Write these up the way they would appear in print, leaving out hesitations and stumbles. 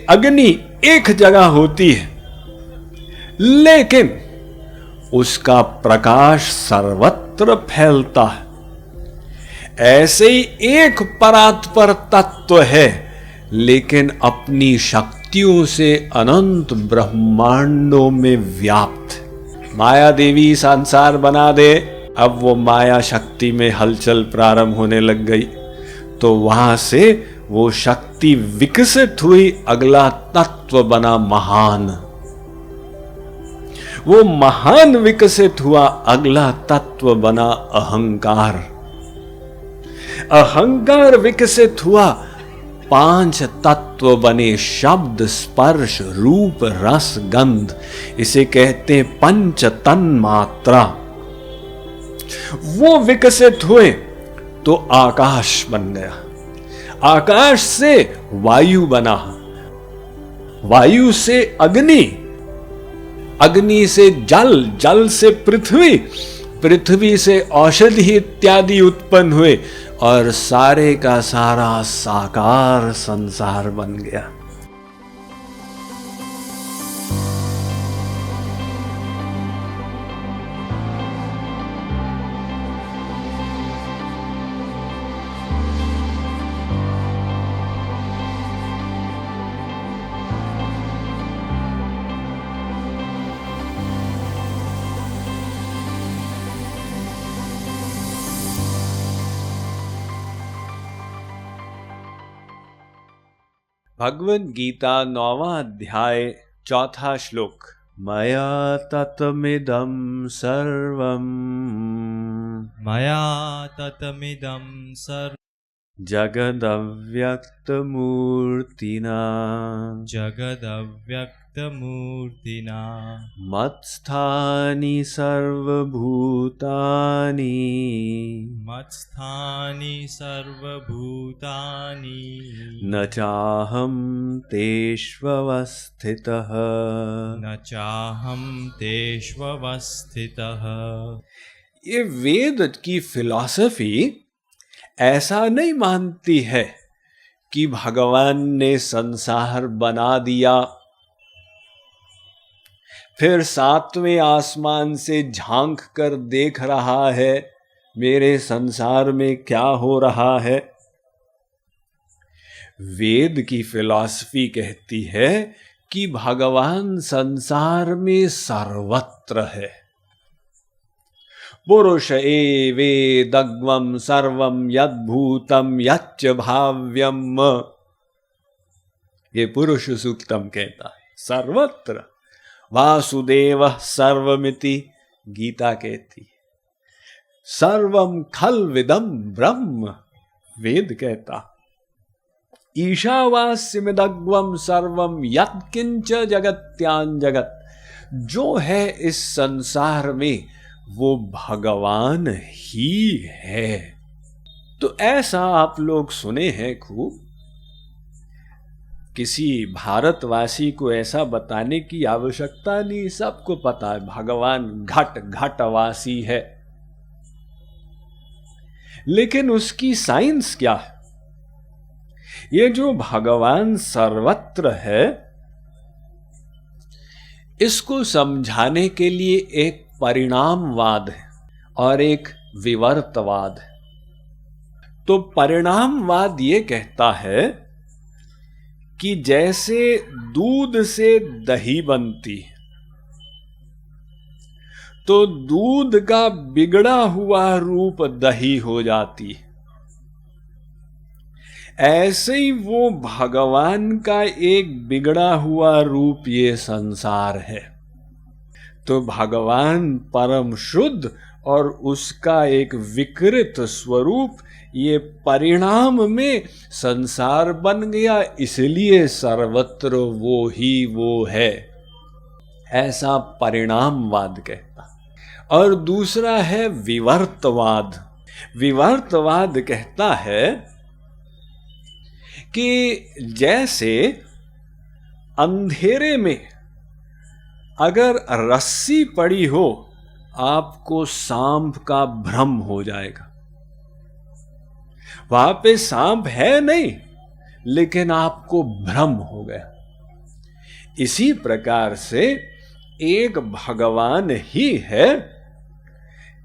अग्नि एक जगह होती है, लेकिन उसका प्रकाश सर्वत्र फैलता है। ऐसे ही एक परात्पर तत्व है, लेकिन अपनी शक्तियों से अनंत ब्रह्मांडों में व्याप्त। माया देवी संसार बना दे, अब वो माया शक्ति में हलचल प्रारंभ होने लग गई, तो वहां से वो शक्ति विकसित हुई, अगला तत्व बना महान। वो महान विकसित हुआ, अगला तत्व बना अहंकार। अहंकार विकसित हुआ, 5 तत्व बने, शब्द, स्पर्श, रूप, रस, गंध। इसे कहते हैं पंच तन्मात्रा। वो विकसित हुए तो आकाश बन गया। आकाश से वायु बना, वायु से अग्नि, अग्नि से जल, जल से पृथ्वी, पृथ्वी से औषधि इत्यादि उत्पन्न हुए, और सारे का सारा साकार संसार बन गया। भगवद गीता 9वां अध्याय 4था श्लोक। मया ततमिदं सर्वं, मया ततमिदं सर्वं जगदव्यक्तमूर्तिना, जगदव्यक्तमूर्तिना, मत्स्थानि सर्वभूतानि, मत्स्थानि सर्वभूतानि, न चाहं तेष्वस्थितः, न चाहं तेष्वस्थितः। ये वेद की फिलॉसफी ऐसा नहीं मानती है कि भगवान ने संसार बना दिया, फिर 7वें आसमान से झांक कर देख रहा है मेरे संसार में क्या हो रहा है। वेद की फिलॉसफी कहती है कि भगवान संसार में सर्वत्र है। पुरुष एवेदग्वम सर्वम यद्भूतम यच्च भाव्यम, ये पुरुष सूक्तम कहता है। सर्वत्र वासुदेव सर्वमिति गीता कहती है। सर्वम खल्विदम ब्रह्म वेद कहता। ईशावास्यमिदग्वम सर्वम यत्किंच जगत्यान जगत, जो है इस संसार में वो भगवान ही है। तो ऐसा आप लोग सुने हैं खूब। किसी भारतवासी को ऐसा बताने की आवश्यकता नहीं, सबको पता है भगवान घट घटवासी है। लेकिन उसकी साइंस क्या है? ये जो भगवान सर्वत्र है, इसको समझाने के लिए एक परिणामवाद है और एक विवर्तवाद है। तो परिणामवाद ये कहता है कि जैसे दूध से दही बनती है, तो दूध का बिगड़ा हुआ रूप दही हो जाती है, ऐसे ही वो भगवान का एक बिगड़ा हुआ रूप ये संसार है। तो भगवान परम शुद्ध और उसका एक विकृत स्वरूप ये परिणाम में संसार बन गया, इसलिए सर्वत्र वो ही वो है, ऐसा परिणामवाद कहता। और दूसरा है विवर्तवाद। विवर्तवाद कहता है कि जैसे अंधेरे में अगर रस्सी पड़ी हो, आपको सांप का भ्रम हो जाएगा। वहां पे सांप है नहीं, लेकिन आपको भ्रम हो गया। इसी प्रकार से एक भगवान ही है,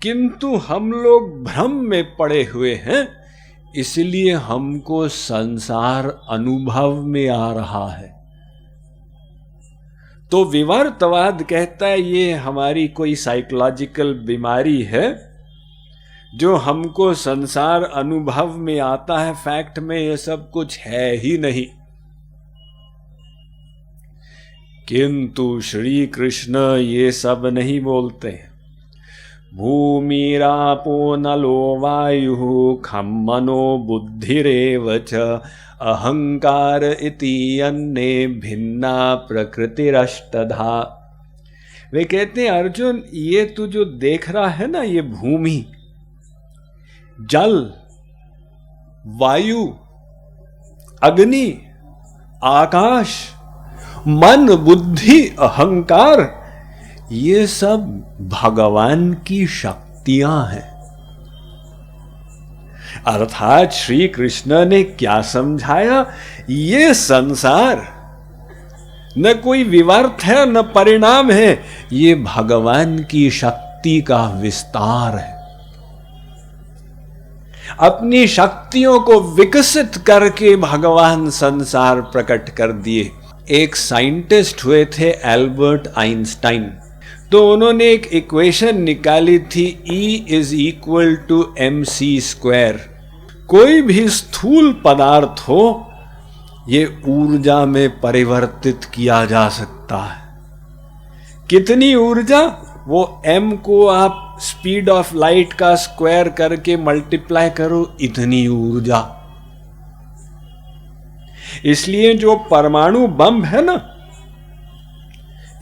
किंतु हम लोग भ्रम में पड़े हुए हैं, इसलिए हमको संसार अनुभव में आ रहा है। तो विवर्तवाद कहता है ये हमारी कोई साइकोलॉजिकल बीमारी है जो हमको संसार अनुभव में आता है, फैक्ट में ये सब कुछ है ही नहीं। किंतु श्री कृष्ण ये सब नहीं बोलते। भूमिरापो नलो वायु खम मनो बुद्धिरेव च अहंकार इति अन्ये भिन्ना प्रकृतिरष्टधा। वे कहते हैं अर्जुन, ये तू जो देख रहा है ना, ये भूमि, जल, वायु, अग्नि, आकाश, मन, बुद्धि, अहंकार, ये सब भगवान की शक्तियां हैं। अर्थात श्री कृष्ण ने क्या समझाया, ये संसार न कोई विवर्त है न परिणाम है, ये भगवान की शक्ति का विस्तार है। अपनी शक्तियों को विकसित करके भगवान संसार प्रकट कर दिए। एक साइंटिस्ट हुए थे एल्बर्ट आइंस्टाइन, तो उन्होंने एक इक्वेशन निकाली थी, E = mc²। कोई भी स्थूल पदार्थ हो, ये ऊर्जा में परिवर्तित किया जा सकता है। कितनी ऊर्जा? वो m को आप स्पीड ऑफ लाइट का स्क्वायर करके मल्टीप्लाई करो, इतनी ऊर्जा। इसलिए जो परमाणु बम है ना,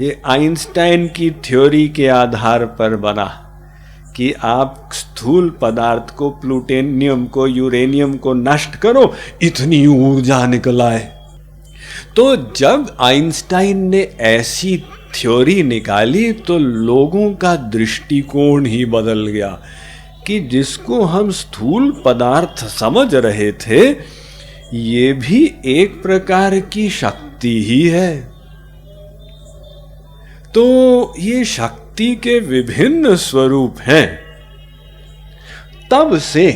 ये आइंस्टाइन की थ्योरी के आधार पर बना कि आप स्थूल पदार्थ को, प्लूटोनियम को, यूरेनियम को नष्ट करो, इतनी ऊर्जा निकल आए। तो जब आइंस्टाइन ने ऐसी थ्योरी निकाली तो लोगों का दृष्टिकोण ही बदल गया कि जिसको हम स्थूल पदार्थ समझ रहे थे, ये भी एक प्रकार की शक्ति ही है। तो ये शक्ति के विभिन्न स्वरूप हैं। तब से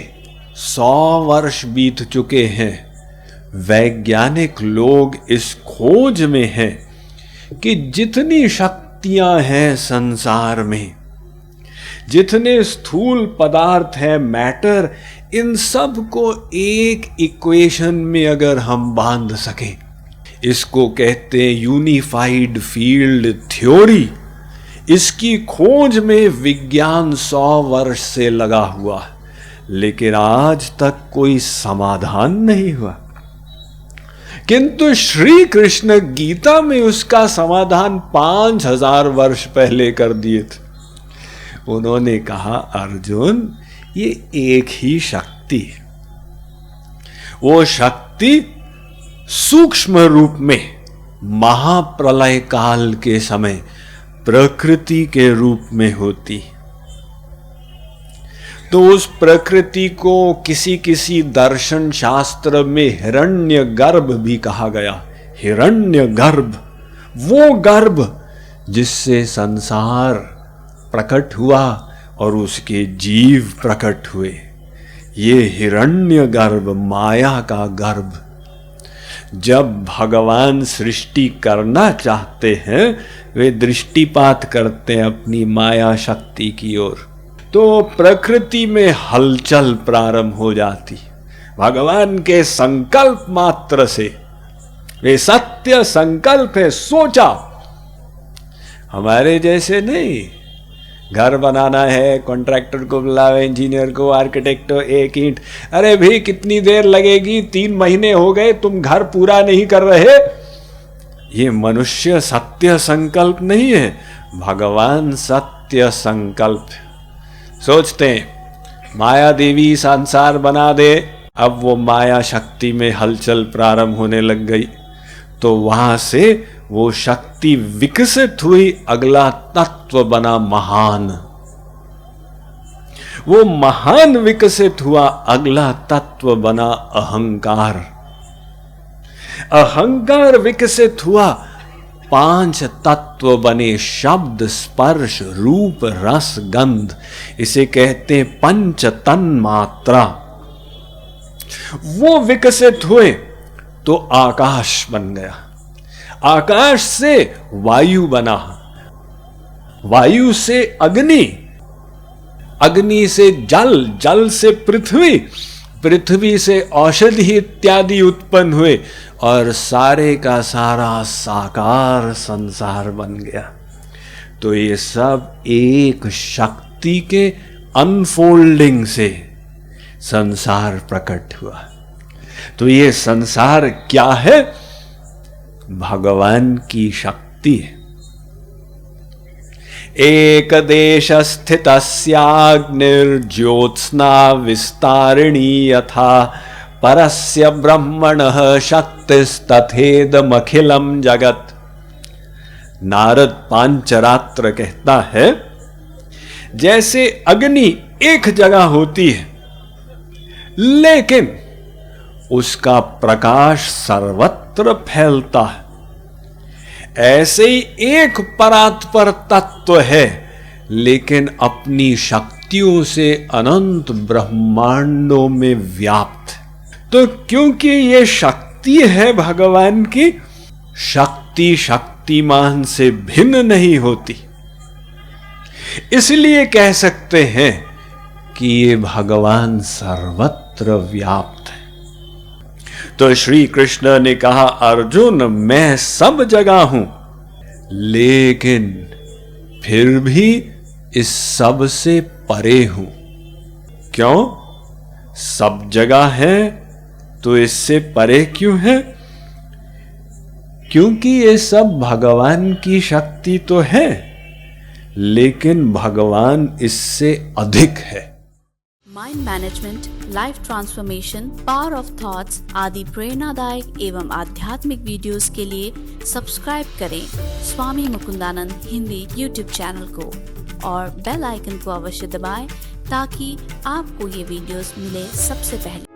100 वर्ष बीत चुके हैं। वैज्ञानिक लोग इस खोज में हैं कि जितनी शक्तियां हैं संसार में, जितने स्थूल पदार्थ हैं, मैटर, इन सब को एक इक्वेशन में अगर हम बांध सकें, इसको कहते हैं यूनिफाइड फील्ड थ्योरी। इसकी खोज में विज्ञान 100 वर्ष से लगा हुआ, लेकिन आज तक कोई समाधान नहीं हुआ। किंतु श्री कृष्ण गीता में उसका समाधान 5000 वर्ष पहले कर दिए थे। उन्होंने कहा, अर्जुन, ये एक ही शक्ति है। वो शक्ति सूक्ष्म रूप में महाप्रलय काल के समय प्रकृति के रूप में होती। तो उस प्रकृति को किसी किसी दर्शन शास्त्र में हिरण्यगर्भ भी कहा गया। हिरण्यगर्भ, वो गर्भ जिससे संसार प्रकट हुआ और उसके जीव प्रकट हुए। ये हिरण्यगर्भ, माया का गर्भ। जब भगवान सृष्टि करना चाहते हैं, वे दृष्टिपात करते हैं अपनी माया शक्ति की ओर, तो प्रकृति में हलचल प्रारंभ हो जाती। भगवान के संकल्प मात्र से, वे सत्य संकल्प है, सोचा। हमारे जैसे नहीं, घर बनाना है, कॉन्ट्रैक्टर को बुलावे, इंजीनियर को, आर्किटेक्ट को, एक ईंट, अरे भाई कितनी देर लगेगी, 3 महीने हो गए, तुम घर पूरा नहीं कर रहे। ये मनुष्य सत्य संकल्प नहीं है, भगवान सत्य संकल्प। सोचते हैं माया देवी संसार बना दे, अब वो माया शक्ति में हलचल प्रारंभ होने लग गई, तो वहां से वो शक्ति विकसित हुई, अगला तत्व बना महान। वो महान विकसित हुआ, अगला तत्व बना अहंकार। अहंकार विकसित हुआ 5 तत्व बने शब्द, स्पर्श, रूप, रस, गंध, इसे कहते हैं पंच तन्मात्रा, वो विकसित हुए तो आकाश बन गया। आकाश से वायु बना, वायु से अग्नि, अग्नि से जल, जल से पृथ्वी, पृथ्वी से औषधि इत्यादि उत्पन्न हुए और सारे का सारा साकार संसार बन गया। तो ये सब एक शक्ति के अनफोल्डिंग से संसार प्रकट हुआ। तो ये संसार क्या है? भगवान की शक्ति है। एक देश स्थितस्याग्निर्ज्योत्स्ना विस्तारिणी यथा परस्य ब्रह्मणः शक्तिस्तथेदमखिलम जगत। नारद पांचरात्र कहता है, जैसे अग्नि एक जगह होती है लेकिन उसका प्रकाश सर्वत्र फैलता है, ऐसे ही एक परात्पर तत्व है लेकिन अपनी शक्तियों से अनंत ब्रह्मांडों में व्याप्त है। तो क्योंकि ये शक्ति है भगवान की, शक्ति शक्तिमान से भिन्न नहीं होती, इसलिए कह सकते हैं कि ये भगवान सर्वत्र व्याप्त है। तो श्री कृष्ण ने कहा, अर्जुन मैं सब जगह हूं, लेकिन फिर भी इस सब से परे हूं। क्यों? सब जगह है तो इससे परे क्यों है? क्योंकि ये सब भगवान की शक्ति तो है, लेकिन भगवान इससे अधिक है। Mind management, life transformation, power of thoughts आदि प्रेरणादायक एवं आध्यात्मिक वीडियोस के लिए सब्सक्राइब करें स्वामी मुकुंदानंद हिंदी यूट्यूब चैनल को और बेल आइकन को अवश्य दबाएं ताकि आपको ये वीडियोस मिले सबसे पहले।